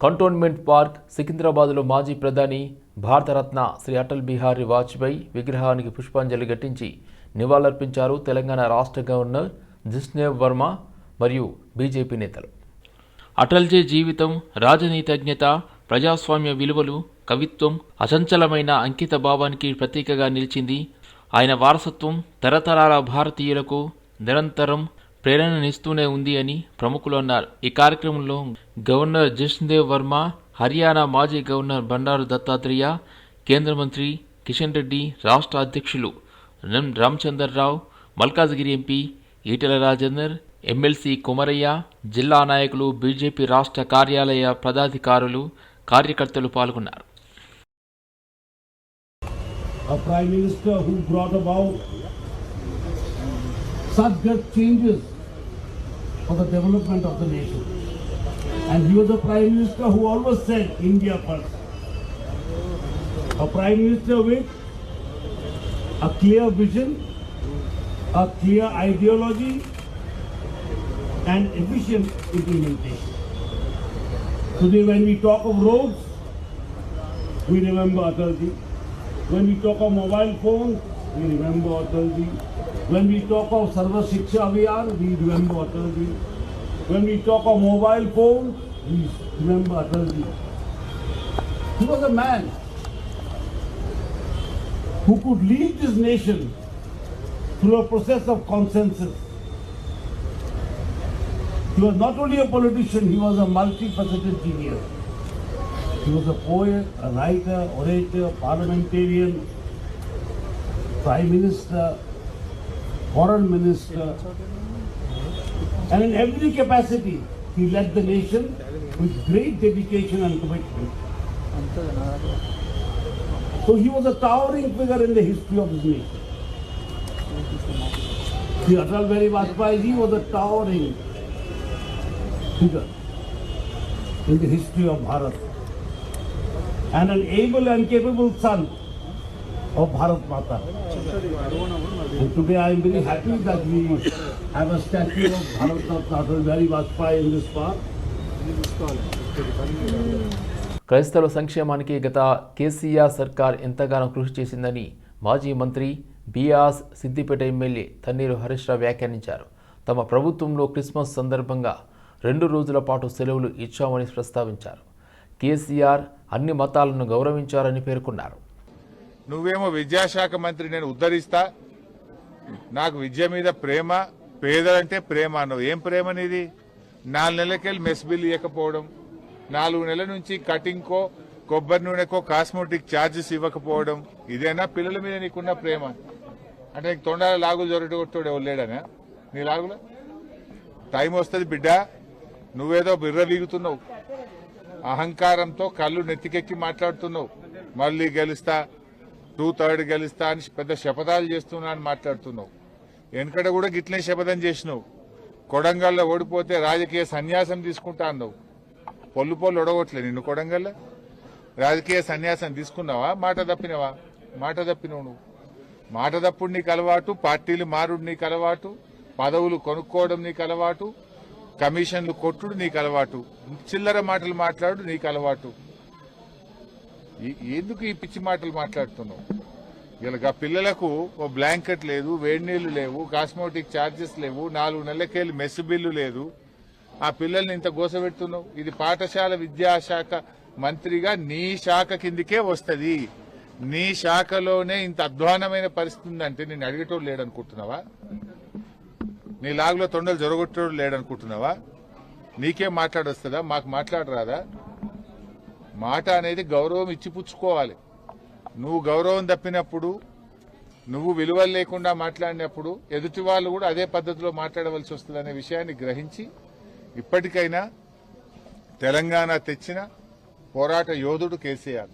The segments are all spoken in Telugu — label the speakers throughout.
Speaker 1: కంటోన్మెంట్ పార్క్ సికింద్రాబాద్లో మాజీ ప్రధాని భారతరత్న శ్రీ అటల్ బిహారీ వాజ్పేయి విగ్రహానికి పుష్పాంజలి ఘటించి నివాళులర్పించారు తెలంగాణ రాష్ట్ర గవర్నర్ జిష్ణదేవ్ వర్మ మరియు బీజేపీ నేతలు. అటల్జీ జీవితం రాజనీతిజ్ఞత, ప్రజాస్వామ్య విలువలు, కవిత్వం అచంచలమైన అంకిత భావానికి ప్రతీకగా నిలిచింది. ఆయన వారసత్వం తరతరాల భారతీయులకు నిరంతరం ప్రేరణనిస్తూనే ఉంది అని ప్రముఖులు అన్నారు. ఈ కార్యక్రమంలో గవర్నర్ జిష్ణదేవ్ వర్మ, హర్యానా మాజీ గవర్నర్ బండారు దత్తాత్రేయ, కేంద్ర మంత్రి కిషన్ రెడ్డి, రాష్ట్ర అధ్యక్షులు రామచంద్రరావు, మల్కాజ్గిరి ఎంపీ ఈటెల రాజేందర్, ఎమ్మెల్సీ కుమరయ్య, జిల్లా నాయకులు, బీజేపీ రాష్ట్ర కార్యాలయ పదాధికారులు, కార్యకర్తలు పాల్గొన్నారు.
Speaker 2: A Prime Minister who brought about such great changes for the development of the nation. And he was a Prime Minister who always said India first. A Prime Minister with a clear vision, a clear ideology and efficient implementation. Today when we talk of roads, we remember Atalji. When we talk of mobile phones, we remember Atalji. When we talk of Sarva Shiksha Abhiyan, we remember Atalji. When we talk of mobile phones, we remember Atalji. He was a man who could lead this nation through a process of consensus. He was not only a politician, he was a multifaceted genius. He was a poet, a writer, orator, parliamentarian, prime minister, foreign minister, and in every capacity he led the nation with great dedication and commitment. So he was a towering figure in the history of this nation. The Atal Bihari Vajpayee was a towering figure in the history of Bharat and an able and capable son of Bharat Mata. And today I am very happy that we have a statue of Bharat Ratna Atal Bihari Vajpayee in this park.
Speaker 1: క్రైస్తవుల సంక్షేమానికి గత కేసీఆర్ సర్కార్ ఎంతగానో కృషి చేసిందని మాజీ మంత్రి బియాస్ సిద్దిపేట ఎమ్మెల్యే తన్నీరు హరీష్ రావు వ్యాఖ్యానించారు. తమ ప్రభుత్వంలో క్రిస్మస్ సందర్భంగా 2 రోజుల పాటు సెలవులు ఇచ్చామని ప్రస్తావించారు. కేసీఆర్ అన్ని మతాలను గౌరవించారని పేర్కొన్నారు.
Speaker 3: నువ్వేమో విద్యాశాఖ మంత్రి, నేను ఉద్ధరిస్తా, నాకు విద్య మీద ప్రేమ, పేదలంటే ప్రేమ అన్నావు. ఏం ప్రేమ నీది? 4 నెలలకెళ్ళి మెస్ బిల్ ఇవ్వకపోవడం, 4 నెలల నుంచి కటింగ్కో కొబ్బరి నూనెకో కాస్మెటిక్ ఛార్జెస్ ఇవ్వకపోవడం, ఇదేనా పిల్లల మీద నీకున్న ప్రేమ? అంటే నీకు తొండాల లాగులు జొరగొట్టోడు ఎవరు లేడనా? నీ లాగుల టైం వస్తుంది బిడ్డ. నువ్వేదో బిర్ర వీగుతున్నావు, అహంకారంతో కళ్ళు నెత్తికెక్కి మాట్లాడుతున్నావు. మళ్ళీ గెలుస్తా, 2/3 గెలుస్తా అని పెద్ద శపథాలు చేస్తున్నా అని మాట్లాడుతున్నావు. వెనకట కూడా గిట్లనే శపథం చేసినావు. కొడంగల్లో ఓడిపోతే రాజకీయ సన్యాసం తీసుకుంటా అన్నావు. పొల్లు ఒడగొట్లే నిన్ను కొడంగల్లో. రాజకీయ సన్యాసం తీసుకున్నావా? మాట తప్పినవా? మాట తప్పినవు నువ్వు. మాట తప్పుడు నీకు అలవాటు, పార్టీలు మారుడు నీకు అలవాటు, పదవులు కొనుక్కోవడం నీకు అలవాటు, కమిషన్లు కొట్టుడు నీకు అలవాటు, చిల్లర మాటలు మాట్లాడు నీకు అలవాటు. ఎందుకు ఈ పిచ్చి మాటలు మాట్లాడుతున్నావు? ఇలా పిల్లలకు ఓ బ్లాంకెట్ లేదు, వేడి నీళ్లు లేవు, కాస్మెటిక్ ఛార్జెస్ లేవు, 4 నెలలకెళ్ళి మెస్ బిల్లు లేదు. ఆ పిల్లల్ని ఇంత గోసపెడుతున్నావు. ఇది పాఠశాల విద్యాశాఖ మంత్రిగా నీ శాఖ కిందికే వస్తుంది. నీ శాఖలోనే ఇంత అధ్వానమైన పరిస్థితి ఉందంటే నేను అడిగేటోడు లేడనుకుంటున్నావా? నీ లాగులో తొండలు జొరగొట్టోడు లేడనుకుంటున్నావా? నీకేం మాట్లాడొస్తుందా? మాకు మాట్లాడరాదా? మాట అనేది గౌరవం ఇచ్చిపుచ్చుకోవాలి. నువ్వు గౌరవం తప్పినప్పుడు, నువ్వు విలువలు లేకుండా మాట్లాడినప్పుడు ఎదుటి వాళ్ళు కూడా అదే పద్ధతిలో మాట్లాడవలసి వస్తుంది అనే విషయాన్ని గ్రహించి ఇప్పటికైనా తెలంగాణ తెచ్చిన పోరాట యోధుడు కేసీఆర్.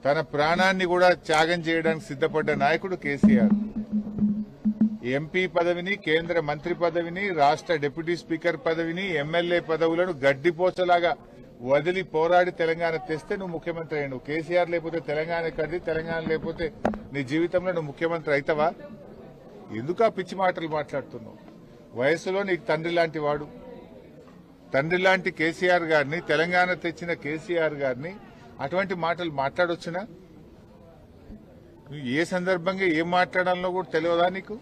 Speaker 3: తన ప్రాణాన్ని కూడా త్యాగం చేయడానికి సిద్ధపడ్డ నాయకుడు కేసీఆర్. ఎంపీ పదవిని, కేంద్ర మంత్రి పదవిని, రాష్ట్ర డిప్యూటీ స్పీకర్ పదవిని, ఎమ్మెల్యే పదవులను గడ్డిపోచలాగా వదిలి పోరాడి తెలంగాణ తెస్తే నువ్వు ముఖ్యమంత్రి అయ్యావు. కేసీఆర్ లేకపోతే తెలంగాణ ఎక్కడిది? తెలంగాణ లేకపోతే నీ జీవితంలో నువ్వు ముఖ్యమంత్రి అవుతావా? ఎందుకు ఆ పిచ్చి మాటలు మాట్లాడుతున్నావు? వయసులో నీకు తండ్రి లాంటి వాడు, తండ్రి లాంటి కేసీఆర్ గారిని, తెలంగాణ తెచ్చిన కేసీఆర్ గారిని అటువంటి మాటలు మాట్లాడొచ్చునా? ఏ సందర్భంగా ఏం మాట్లాడాలో కూడా తెలియదా నీకు?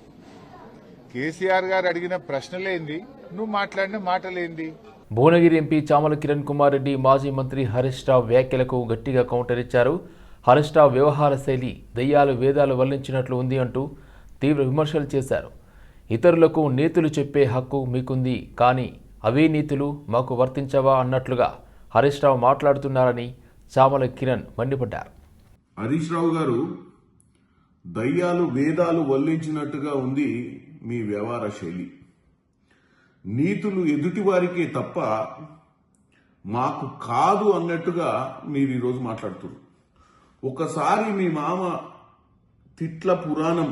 Speaker 3: కేసీఆర్ గారు అడిగిన ప్రశ్నలేంది, నువ్వు మాట్లాడిన మాటలేంది?
Speaker 1: భువనగిరి ఎంపీ చామల కిరణ్ కుమార్ రెడ్డి మాజీ మంత్రి హరీష్ రావు వ్యాఖ్యలకు గట్టిగా కౌంటర్ ఇచ్చారు. హరీష్ రావు వ్యవహార శైలి దయ్యాలు వేదాలు వల్లించినట్లు ఉంది అంటూ తీవ్ర విమర్శలు చేశారు. ఇతరులకు నీతులు చెప్పే హక్కు మీకుంది, కానీ అవే నీతులు మాకు వర్తించవా అన్నట్లుగా హరీష్ రావు మాట్లాడుతున్నారని చామల కిరణ్ మండిపడ్డారు.
Speaker 4: హరీష్ రావు గారు, దయ్యాలు వేదాలు వల్లించినట్టుగా ఉంది మీ వ్యవహార శైలి. నీతులు ఎదుటివారికే తప్ప మాకు కాదు అన్నట్టుగా మీరు ఈరోజు మాట్లాడుతున్నారు. ఒకసారి మీ మామ తిట్ల పురాణం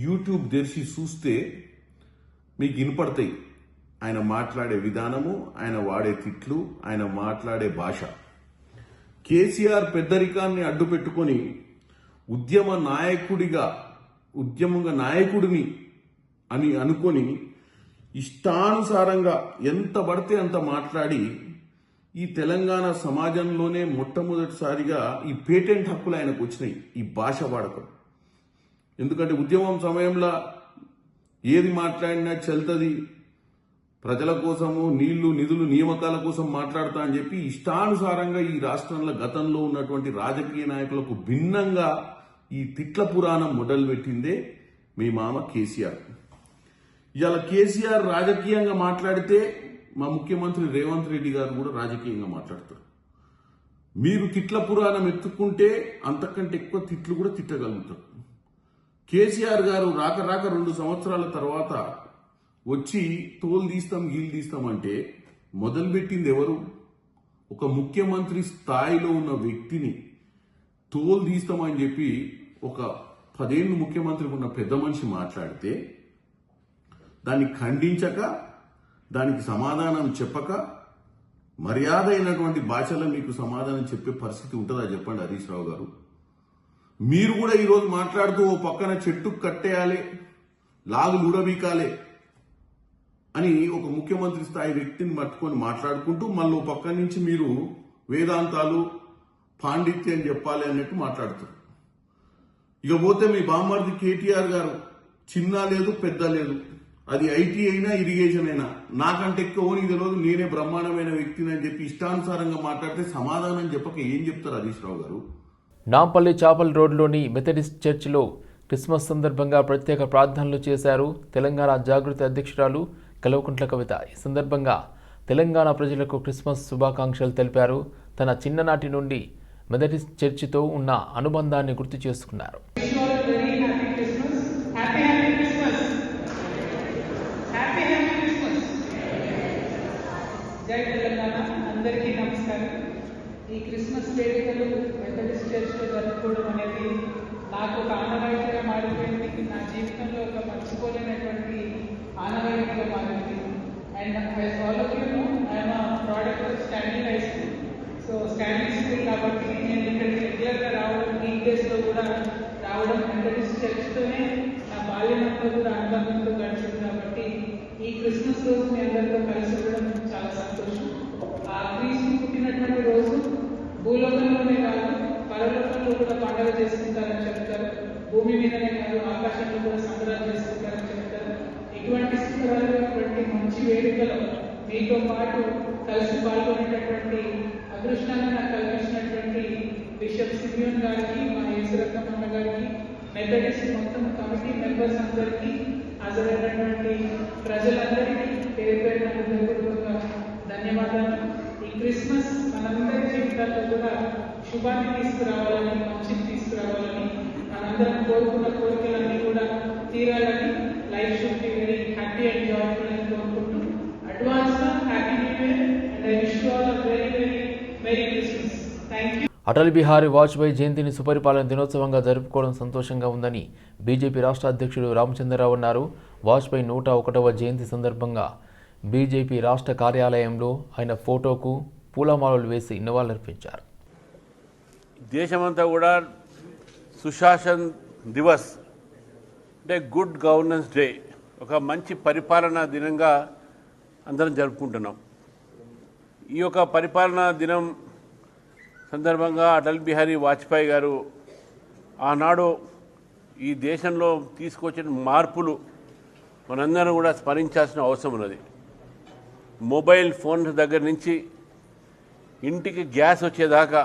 Speaker 4: యూట్యూబ్ తెరిచి చూస్తే మీకు వినపడతాయి ఆయన మాట్లాడే విధానము, ఆయన వాడే తిట్లు, ఆయన మాట్లాడే భాష. కేసీఆర్ పెద్దరికాన్ని అడ్డు పెట్టుకొని ఉద్యమ నాయకుడిని అని అనుకొని ఇష్టానుసారంగా ఎంత పడితే అంత మాట్లాడి ఈ తెలంగాణ సమాజంలోనే మొట్టమొదటిసారిగా ఈ పేటెంట్ హక్కులు ఆయనకు వచ్చినాయి ఈ భాష వాడకం. ఎందుకంటే ఉద్యమం సమయంలో ఏది మాట్లాడినా చెల్తది, ప్రజల కోసము నీళ్లు నిధులు నియామకాల కోసం మాట్లాడతా అని చెప్పి ఇష్టానుసారంగా ఈ రాష్ట్రంలో గతంలో ఉన్నటువంటి రాజకీయ నాయకులకు భిన్నంగా ఈ తిట్ల పురాణం మొదలుపెట్టిందే మీ మామ కేసీఆర్. ఇవాళ కేసీఆర్ రాజకీయంగా మాట్లాడితే మా ముఖ్యమంత్రి రేవంత్ రెడ్డి గారు కూడా రాజకీయంగా మాట్లాడతారు. మీరు తిట్ల పురాణం ఎత్తుకుంటే అంతకంటే ఎక్కువ తిట్లు కూడా తిట్టగలుగుతారు. కేసీఆర్ గారు రాక 2 సంవత్సరాల తర్వాత వచ్చి తోలు తీస్తాం గీలు తీస్తామంటే మొదలుపెట్టింది ఎవరు? ఒక ముఖ్యమంత్రి స్థాయిలో ఉన్న వ్యక్తిని తోలు తీస్తామని చెప్పి ఒక 10 ఏళ్ళు ముఖ్యమంత్రి ఉన్న పెద్ద మనిషి మాట్లాడితే దాన్ని ఖండించక, దానికి సమాధానం చెప్పక, మర్యాద అయినటువంటి భాషలో మీకు సమాధానం చెప్పే పరిస్థితి ఉంటుందా చెప్పండి హరీష్ రావు గారు? మీరు కూడా ఈరోజు మాట్లాడుతూ ఓ పక్కన చెట్టు కట్టేయాలి, లాగులు ఊడబీకాలి అని ఒక ముఖ్యమంత్రి స్థాయి వ్యక్తిని పట్టుకొని మాట్లాడుకుంటూ మళ్ళీ పక్క నుంచి మీరు వేదాంతాలు పాండిత్యం చెప్పాలి అన్నట్టు మాట్లాడుతారు. ఇక పోతే మీ బామ్మర్ది కేటీఆర్ గారు చిన్న లేదు పెద్ద లేదు, అది ఐటీ అయినా ఇరిగేషన్ అయినా నాకంటే ఎక్కువ నీకు తెలియదు, నేనే బ్రహ్మాండమైన వ్యక్తిని అని చెప్పి ఇష్టానుసారంగా మాట్లాడితే సమాధానం చెప్పక ఏం చెప్తారు హరీష్ రావు గారు?
Speaker 1: నాంపల్లి చాపల్ రోడ్లోని మెథడిస్ట్ చర్చిలో క్రిస్మస్ సందర్భంగా ప్రత్యేక ప్రార్థనలు చేశారు తెలంగాణ జాగృతి అధ్యక్షురాలు కల్వకుంట్ల కవిత. ఈ సందర్భంగా తెలంగాణ ప్రజలకు క్రిస్మస్ శుభాకాంక్షలు తెలిపారు. తన చిన్ననాటి నుండి మెథడిస్ట్ చర్చితో ఉన్న అనుబంధాన్ని గుర్తు చేసుకున్నారు.
Speaker 5: జై తెలంగాణ, అందరికీ నమస్కారం. ఈ క్రిస్మస్ వేడుకలు మెథడిస్ట్ చర్చ్లో జరుపుకోవడం అనేది నాకు ఒక ఆనవాయితీగా మారిపోయింది. నా జీవితంలో ఒక మర్చిపోలేనటువంటి ఆనవాయితీగా మారింది. And all of you know, I'm product of standing high school. So standing school కాబట్టి నేను ఇక్కడికి రెగ్యులర్గా రావడం, వీక్ డేస్లో కూడా రావడం, మెథడిస్ట్ చర్చ్తోనే నా బాల్యమంతా కూడా అనుబంధంతో గడిచింది. కాబట్టి ఈ క్రిస్మస్ రోజు మీ అందరితో కలిసి ఉండడం చాలా సంతోషం. ఆ క్రీస్తు పుట్టినటువంటి రోజు భూలోకంలోనే కాదు పరలోకంలో కూడా పండుగ చేసుకుంటారని చెప్తారు. భూమి మీదనే కాదు ఆకాశంలో కూడా సంబరాలు చేసుకుంటారని చెప్తారు. ఇటువంటి సంబరాలు, ఇటువంటి మంచి వేడుకలో మీతో పాటు కలిసి పాల్గొనేటటువంటి అదృష్టాన్ని నాకు కల్పించినటువంటి బిషప్ సిమియోన్ గారికి, మా యేసురత్నమ్మ గారికి, మెథడిస్ట్ మొత్తం కమిటీ మెంబర్స్ అందరికీ, హాజరైనటువంటి ప్రజలందరికీ పేరు పేరున హృదయపూర్వక ధన్యవాదాలు. ఈ క్రిస్మస్ మనందరి జీవితాల్లో కూడా శుభాన్ని తీసుకురావాలని, మంచిని తీసుకురావాలని, మనందరం కోరుకున్న కోరికలన్నీ కూడా తీరాలని, life should be very happy and joyful అని కోరుకుంటూ అడ్వాన్స్ గా happy new year and I wish you all a very very merry Christmas. Thank you.
Speaker 1: Atal Bihari Vajpayee జయంతిని సుపరిపాలన దినోత్సవంగా జరుపుకోవడం సంతోషంగా ఉందని బీజేపీ రాష్ట్ర అధ్యక్షుడు రామచంద్రరావు అన్నారు. వాజ్పేయి 101వ జయంతి సందర్భంగా బీజేపీ రాష్ట్ర కార్యాలయంలో ఆయన ఫోటోకు పూలమాలలు వేసి నివాళులర్పించారు.
Speaker 6: దేశమంతా కూడా సుశాసన్ దివస్ అంటే గుడ్ గవర్నెన్స్ డే, ఒక మంచి పరిపాలనా దినంగా అందరం జరుపుకుంటున్నాం. ఈ యొక్క పరిపాలనా దినం సందర్భంగా అటల్ బిహారీ వాజ్పేయి గారు ఆనాడు ఈ దేశంలో తీసుకొచ్చిన మార్పులు మనందరం కూడా స్మరించాల్సిన అవసరం ఉన్నది. మొబైల్ ఫోన్స్ దగ్గర నుంచి ఇంటికి గ్యాస్ వచ్చేదాకా,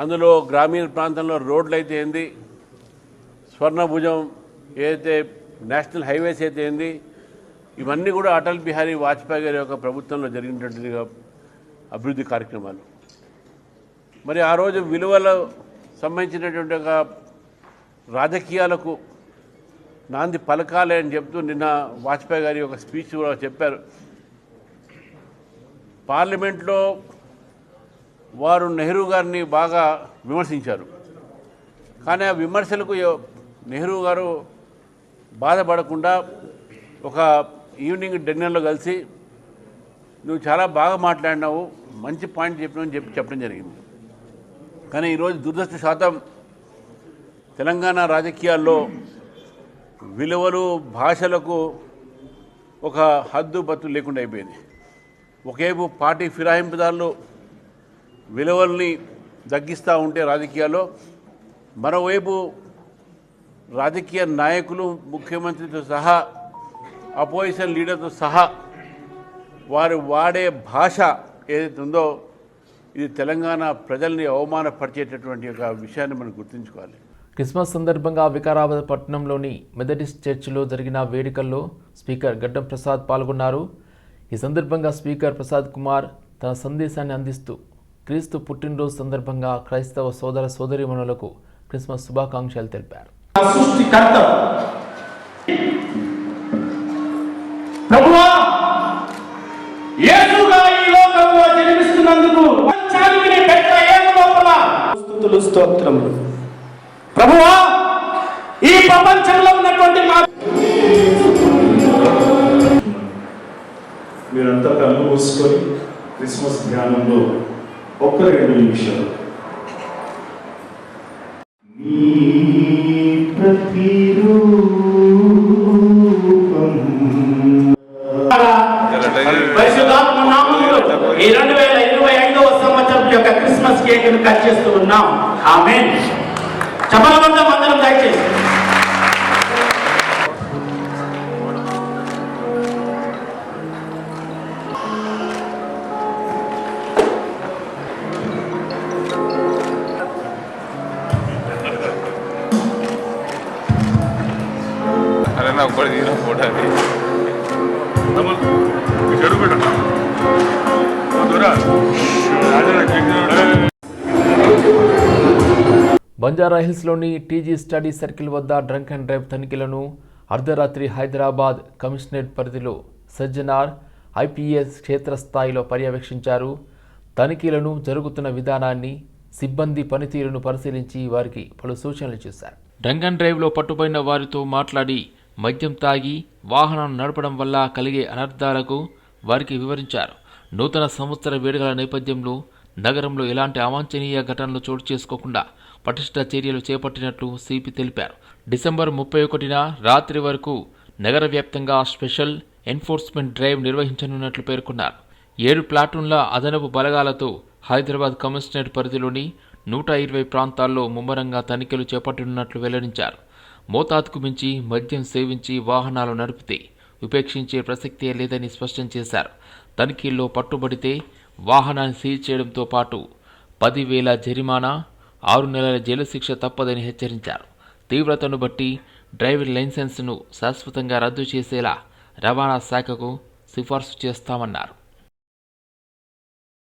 Speaker 6: అందులో గ్రామీణ ప్రాంతంలో రోడ్లు అయితే ఏంది, స్వర్ణభుజం ఏదైతే నేషనల్ హైవేస్ అయితే ఏంది, ఇవన్నీ కూడా అటల్ బిహారీ వాజ్పేయి గారి యొక్క ప్రభుత్వంలో జరిగినటువంటి అభివృద్ధి కార్యక్రమాలు. మరి ఆ రోజు విలువలు సంబంధించినటువంటి ఒక రాజకీయాలకు నాంది పలకాలే అని చెప్తూ నిన్న వాజ్పేయి గారి ఒక స్పీచ్ కూడా చెప్పారు. పార్లమెంట్లో వారు నెహ్రూ గారిని బాగా విమర్శించారు. కానీ ఆ విమర్శలకు నెహ్రూ గారు బాధపడకుండా ఒక ఈవినింగ్ డిన్నర్లో కలిసి నువ్వు చాలా బాగా మాట్లాడినావు, మంచి పాయింట్ చెప్పినావు చెప్పడం జరిగింది. కానీ ఈరోజు దురదృష్టశాతం తెలంగాణ రాజకీయాల్లో విలువలు భాషలకు ఒక హద్దు బత్తు లేకుండా అయిపోయింది. ఒకవైపు పార్టీ ఫిరాయింపుదారులు విలువల్ని తగ్గిస్తూ ఉంటే రాజకీయాల్లో, మరోవైపు రాజకీయ నాయకులు ముఖ్యమంత్రితో సహా అపోజిషన్ లీడర్తో సహా వారు వాడే భాష ఏదైతే ఉందో ఇది తెలంగాణ ప్రజల్ని అవమానపరిచేటటువంటి ఒక విషయాన్ని మనం గుర్తుంచుకోవాలి.
Speaker 1: క్రిస్మస్ సందర్భంగా వికారాబాద్ పట్టణంలోని మెథడిస్ట్ చర్చిలో జరిగిన వేడుకల్లో స్పీకర్ గడ్డం ప్రసాద్ పాల్గొన్నారు. ఈ సందర్భంగా స్పీకర్ ప్రసాద్ కుమార్ తన సందేశాన్ని అందిస్తూ క్రీస్తు పుట్టినరోజు సందర్భంగా క్రైస్తవ సోదర సోదరీమణులకు క్రిస్మస్ శుభాకాంక్షలు తెలిపారు.
Speaker 7: స్తోత్రములు ప్రభువా, ఈ ప్రపంచంలో ఉన్నటువంటి
Speaker 8: మీరంతా కళ్ళు మూసుకొని క్రిస్మస్ ధ్యానంలో ఒక్క 2 నిమిషాలు
Speaker 7: పరిశుద్ధాత్మ నామములో ఈ 2025వ సంవత్సరం యొక్క క్రిస్మస్ కేక్ను కట్ చేస్తూ ఉన్నాం. ఆమేన్. చపలవంతం అందరం దయచేసి
Speaker 3: ఒకటి తీసిన ఫోటో అది
Speaker 1: బంజారాహిల్స్లోని టీజీ స్టడీ సర్కిల్ వద్ద డ్రంక్ అండ్ డ్రైవ్ తనిఖీలను అర్ధరాత్రి హైదరాబాద్ కమిషనరేట్ పరిధిలో సజ్జనార్ ఐపీఎస్ క్షేత్రస్థాయిలో పర్యవేక్షించారు. తనిఖీలను జరుగుతున్న విధానాన్ని, సిబ్బంది పనితీరును పరిశీలించి వారికి పలు సూచనలు చేశారు. డ్రంక్ అండ్ డ్రైవ్లో పట్టుబడిన వారితో మాట్లాడి మద్యం తాగి వాహనం నడపడం వల్ల కలిగే అనర్థాలకు వారికి వివరించారు. నూతన సంవత్సర వేడుకల నేపథ్యంలో నగరంలో ఎలాంటి అవాంఛనీయ ఘటనలు చోటు చేసుకోకుండా పటిష్ట చర్యలు చేపట్టినట్లు సిపి తెలిపారు. డిసెంబర్ 31న రాత్రి వరకు నగర వ్యాప్తంగా స్పెషల్ ఎన్ఫోర్స్మెంట్ డ్రైవ్ నిర్వహించనున్నట్లు పేర్కొన్నారు. 7 ప్లాటూన్ల అదనపు బలగాలతో హైదరాబాద్ కమిషనరేట్ పరిధిలోని 120 ప్రాంతాల్లో ముమ్మరంగా తనిఖీలు చేపట్టనున్నట్లు వెల్లడించారు. మోతాదుకు మించి మద్యం సేవించి వాహనాలు నడిపితే ఉపేక్షించే ప్రసక్తే లేదని స్పష్టం చేశారు. తనిఖీల్లో పట్టుబడితే వాహనాన్ని సీజ్ చేయడంతో పాటు 10,000 జరిమానా, 6 నెలల జైలు శిక్ష తప్పదని హెచ్చరించారు. తీవ్రతను బట్టి డ్రైవింగ్ లైసెన్స్ను శాశ్వతంగా రద్దు చేసేలా రవాణా శాఖకు సిఫార్సు చేస్తామన్నారు.